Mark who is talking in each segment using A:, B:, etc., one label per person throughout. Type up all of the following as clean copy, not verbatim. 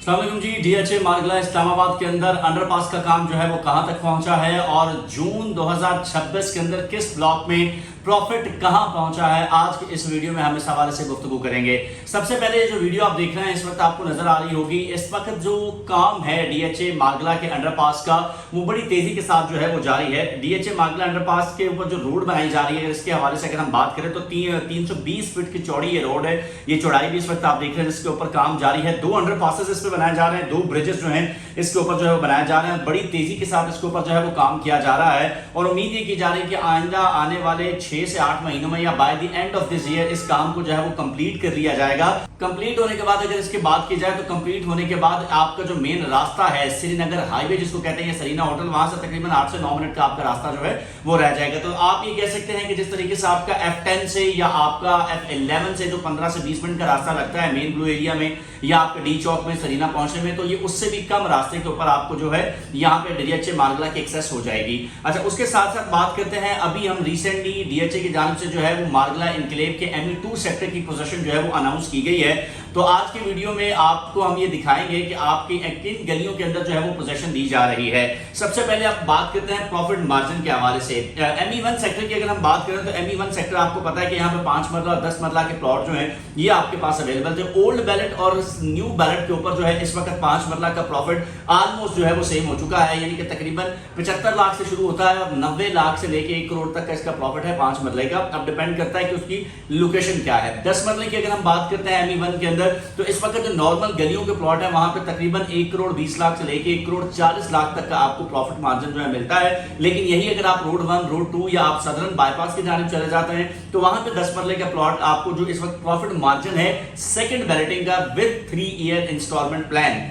A: अस्सलाम जी। डीएचए मार्गला इस्लामाबाद के अंदर अंडरपास का काम जो है वो कहां तक पहुंचा है और जून 2026 के अंदर किस ब्लॉक में प्रॉफिट कहां पहुंचा है, आज के इस वीडियो में हम इस हवाले से गुफ्तगू करेंगे। सबसे पहले जो वीडियो आप देख रहे हैं इस वक्त आपको नजर आ रही होगी, इस वक्त जो काम है डीएचए मार्गला के अंडरपास का वो बड़ी तेजी के साथ जो है वो जारी है। डीएचए मार्गला अंडरपास के ऊपर जो रोड बनाई जा रही है इसके हवाले से अगर हम बात करें तो 320 फीट की चौड़ी ये रोड है, ये चौड़ाई भी इस वक्त आप देख रहे हैं जिसके ऊपर काम जारी है। 2 अंडरपासेस इस पे बनाए जा रहे हैं, 2 ब्रिजेस जो हैं इसके ऊपर जो है वो बनाए जा रहे हैं। बड़ी तेजी के साथ इसके ऊपर जो है वो काम किया जा रहा है और उम्मीद ये की जा रही है कि आइंदा आने वाले 6 से 8 महीनों में या by the end of this year इस काम को जो है वो कंप्लीट कर लिया जाएगा। कंप्लीट होने के बाद अगर इसके बात की जाए तो कंप्लीट होने के बाद आपका जो मेन रास्ता है श्रीनगर हाईवे जिसको कहते हैं सरीना होटल, वहां से तकरीबन 8 से 9 मिनट का आपका रास्ता जो है वो रह जाएगा। तो आप ये कह सकते हैं कि जिस तरीके से आपका F10 से या आपका F11 से जो 15 से 20 मिनट का रास्ता लगता है मेन ब्लू एरिया में या आपके डी चौक में सरीना पहुंचने में, तो ये उससे भी कम रास्ते के ऊपर आपको जो है यहाँ पे डीएचए मार्गला की एक्सेस हो जाएगी। अच्छा, उसके साथ साथ बात करते हैं, अभी हम रिसेंटली डीएचए की जानिब से जो है वो मार्गला इनक्लेव के ME2 सेक्टर की पोजीशन जो है वो अनाउंस की गई है। तो आज की वीडियो में आपको हम ये दिखाएंगे कि आपकी किन गलियों के अंदर जो है वो पोजीशन दी जा रही है। सबसे पहले आप बात करते हैं प्रॉफिट मार्जिन के हवाले से। ME1 सेक्टर की अगर हम बात करें तो ME1 सेक्टर आपको पता है कि यहाँ पे 5 मरला और 10 मरला के प्लॉट जो है ये आपके पास अवेलेबल थे। ओल्ड बैलेट और न्यू बैलेट के ऊपर जो है इस वक्त 5 मरला का प्रॉफिट ऑलमोस्ट जो है वो सेम हो चुका है, यानी कि तकरीबन 75 लाख से शुरू होता है और 90 लाख से लेके 1 करोड़ तक का इसका प्रॉफिट है 5 मरले का। अब डिपेंड करता है कि उसकी लोकेशन क्या है। 10 मरले की अगर हम बात करते हैं ME1 के अंदर तो इस वक्त जो नॉर्मल गलियों के प्लॉट है वहां पे तकरीबन 1 करोड़ 20 लाख से लेके 1 करोड़ 40 लाख तक का आपको प्रॉफिट मार्जिन जो है मिलता है। लेकिन यही अगर आप रोड 1, रोड 2 या आप सदरन बाईपास की जानिब चले जाते हैं तो वहां पे 10 मरले का प्लॉट आपको जो इस वक्त प्रॉफिट मार्जिन है सेकंड बैलेटिंग का विद 3 ईयर इंस्टॉलमेंट प्लान,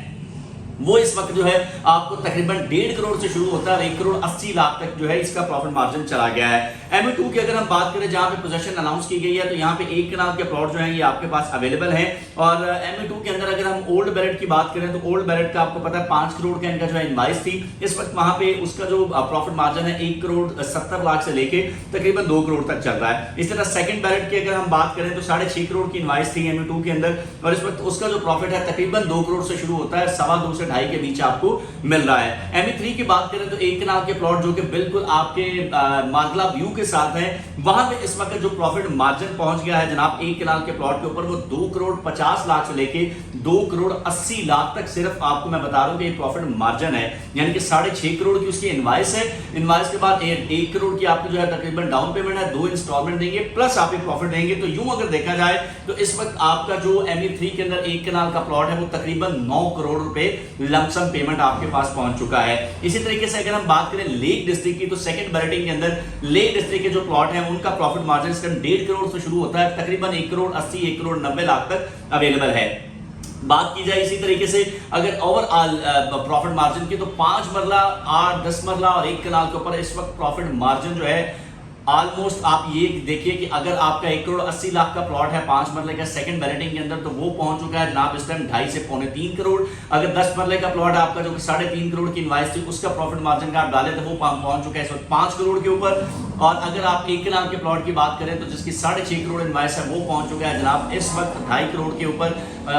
A: वो इस वक्त जो है आपको तकरीबन 1.5 करोड़ से शुरू होता है 1 करोड़ 80 लाख तक जो है इसका प्रॉफिट मार्जिन चला गया है। ME2 की अगर हम बात करें जहां पे पोजीशन अनाउंस की गई है तो यहाँ पे 1 कनाल के प्लॉट जो है ये आपके पास अवेलेबल है। और ME2 के अंदर अगर हम ओल्ड बैलेट की बात करें तो ओल्ड बैलेट का आपको पता है 5 करोड़ का इनका जो है इनवाइस थी। इस वक्त वहां पे उसका जो प्रॉफिट मार्जिन है 1 करोड़ 70 लाख से लेके तकरीबन 2 करोड़ तक चल रहा है। इस तरह सेकंड बैलेट की अगर हम बात करें तो 6.5 करोड़ की इनवाइस थी ME2 के अंदर और इस वक्त उसका जो प्रॉफिट है तकरीबन 2 करोड़ से शुरू होता है, 2.25 से 2.5 के बीच आपको मिल रहा है। ME3 की बात करें तो 1 कनाल के प्लॉट जो कि बिल्कुल आपके मार्गला व्यू के साथ है, वहां पे इस वक्त जो प्रॉफिट मार्जिन पहुंच गया है जनाब 1 कनाल के प्लॉट के ऊपर वो 2 करोड़ 50 लाख से लेके 2 करोड़ 80 लाख तक सिर्फ आपको मैं बता रहा हूं कि प्रॉफिट मार्जिन है, यानी कि 6.5 करोड़ की उसकी इनवाइस है। इनवाइस के बाद 1 करोड़ की आपकी जो है तकरीबन डाउन पेमेंट है, 2 इंस्टॉलमेंट देंगे प्लस आप प्रॉफिट देंगे। तो यूं अगर देखा जाए तो इस वक्त आपका जो ME3 के अंदर 1 कनाल का प्लॉट है वो तकरीबन 9 करोड़ रुपए लमसम पेमेंट आपके पास पहुंच चुका है। इसी तरीके से अगर हम बात करें लेक डिस्ट्रिक्ट की तो सेकंड बैलेटिंग के अंदर लेक डिस्ट्रिक्ट के जो प्लॉट हैं उनका प्रॉफिट मार्जिन 1.5 करोड़ से शुरू होता है, तकरीबन 1 करोड़ 80 1 करोड़ 90 लाख तक अवेलेबल है। बात की जाए इसी तरीके से अगर ओवरऑल प्रॉफिट मार्जिन की तो 5 मरला 8 10 मरला और 1 कनाल के ऊपर इस वक्त प्रॉफिट मार्जिन जो है ऑलमोस्ट आप ये देखिए कि अगर आपका 1 करोड़ 80 लाख का प्लॉट है 5 मरले का सेकंड बैलेटिंग के अंदर तो वो पहुंच चुका है जनाब इस टाइम 2.5 से 3.25 करोड़। अगर 10 मरले का प्लॉट आपका जो 3.5 करोड़ की इनवाइस थी उसका प्रॉफिट मार्जिन का आप डाले तो वो पहुंच चुका है इस वक्त 5 करोड़ के ऊपर। और अगर आप 1 कनाल के प्लॉट की बात करें तो जिसकी 6.5 करोड़ इनवाइस है वो पहुंच चुका है जनाब इस वक्त 2.5 करोड़ के ऊपर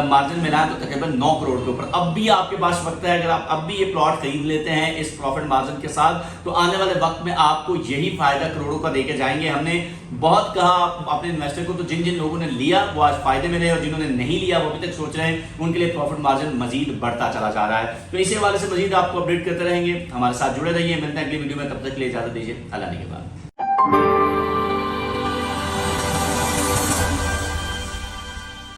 A: मार्जिन मिला है तो तकरीबन 9 करोड़ के ऊपर। अब भी आपके पास वक्त है, अगर आप अब भी ये प्लॉट खरीद लेते हैं इस प्रॉफिट मार्जिन के साथ तो आने वाले वक्त में आपको यही फायदा करोड़ों का देके जाएंगे। हमने बहुत कहा अपने इन्वेस्टर को, तो जिन जिन लोगों ने लिया वो आज फायदे में रहे और जिन्होंने नहीं लिया वो अभी तक सोच रहे हैं उनके लिए प्रॉफिट मार्जिन मजीद बढ़ता चला जा रहा है। तो इसी हवाले से मजीद आपको अपडेट करते रहेंगे, हमारे साथ जुड़े रहिए। मिलते हैं अगली वीडियो में, तब तक के लिए इजाजत दीजिए, अल्लाह ने के बाद।